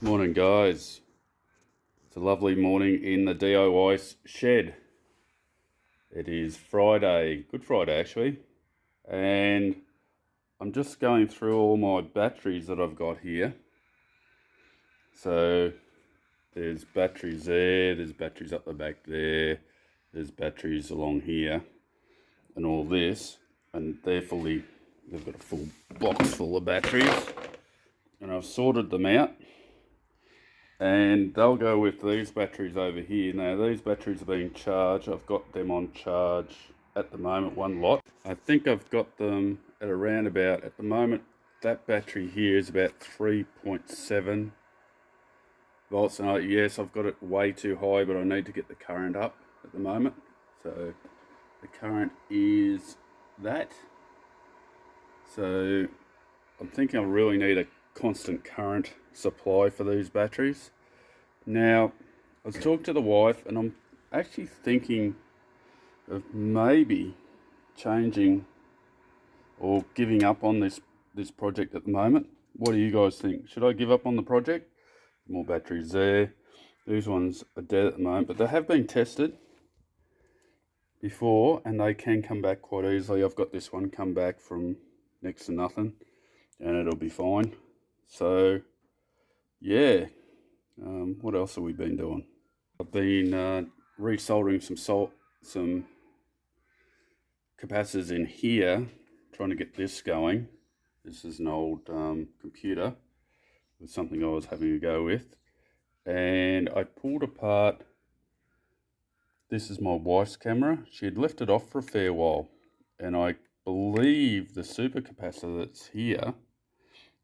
Morning guys, it's a lovely morning in the DIY shed. It is Friday, Good Friday actually, and I'm just going through all my batteries that I've got here. So there's batteries there, there's batteries up the back there, there's batteries along here and all this, and they've got a full box full of batteries, and I've sorted them out. And they'll go with these batteries over here. Now these batteries are being charged. I've got them on charge at the moment, one lot. I think I've got them at around about, at the moment, that battery here is about 3.7 volts. And yes, I've got it way too high, but I need to get the current up at the moment. So the current is that. So I'm thinking I really need a constant current supply for these batteries. Now, I was talking to the wife, and I'm actually thinking of maybe changing or giving up on this project at the moment. What do you guys think? Should I give up on the project? More batteries there. These ones are dead at the moment, but they have been tested before and they can come back quite easily. I've got this one come back from next to nothing and it'll be fine. So yeah, what else have we been doing? I've been resoldering some capacitors in here, trying to get this going. This is an old computer with something I was having a go with, and I pulled apart. This is my wife's camera. She had left it off for a fair while, and I believe the super capacitor that's here,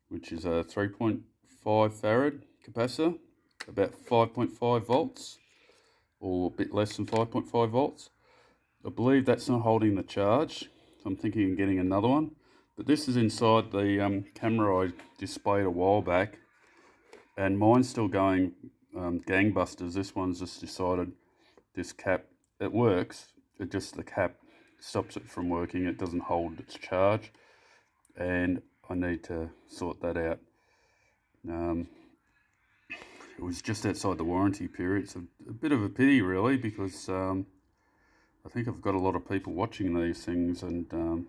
which is a 3.5 farad capacitor, about 5.5 volts, or a bit less than 5.5 volts. I believe that's not holding the charge. So I'm thinking of getting another one. But this is inside the camera I displayed a while back, and mine's still going gangbusters. This one's just decided this cap, it works, it just, the cap stops it from working. It doesn't hold its charge, and I need to sort that out. It was just outside the warranty period. It's a bit of a pity really, because I think I've got a lot of people watching these things, and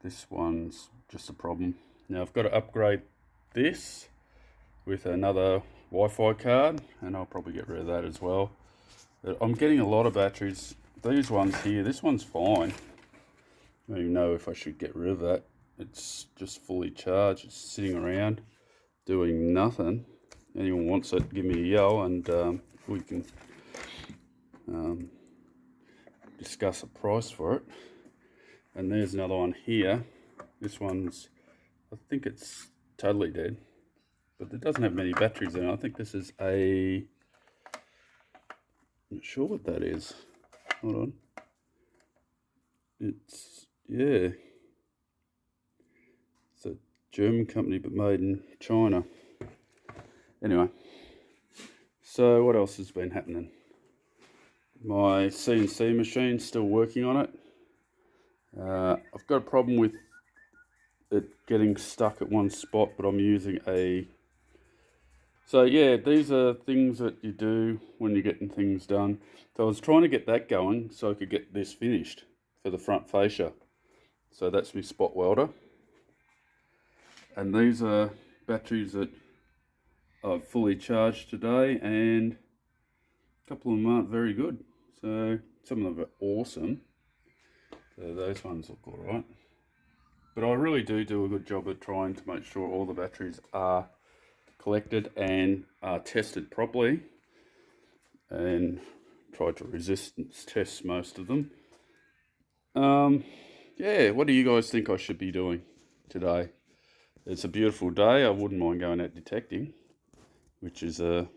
this one's just a problem. Now I've got to upgrade this with another Wi-Fi card, and I'll probably get rid of that as well. I'm getting a lot of batteries. These ones here, this one's fine. I don't even know if I should get rid of that. It's just fully charged. It's sitting around doing nothing. Anyone wants it, give me a yell, and we can discuss a price for it. And there's another one here. This one's, I think it's totally dead, but it doesn't have many batteries in it. I think this is a, I'm not sure what that is. Hold on. It's, yeah, it's a German company but made in China. Anyway, so what else has been happening? My CNC machine's still working on it. I've got a problem with it getting stuck at one spot, but I'm using a... So yeah, these are things that you do when you're getting things done. So I was trying to get that going so I could get this finished for the front fascia. So that's my spot welder. And these are batteries that I've fully charged today, and a couple of them aren't very good. So some of them are awesome. So those ones look all right. But I really do a good job of trying to make sure all the batteries are collected and are tested properly, and try to resistance test most of them. Yeah, what do you guys think I should be doing today? It's a beautiful day. I wouldn't mind going out detecting, which is a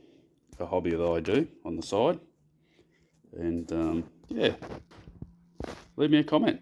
hobby that I do on the side. And yeah, leave me a comment.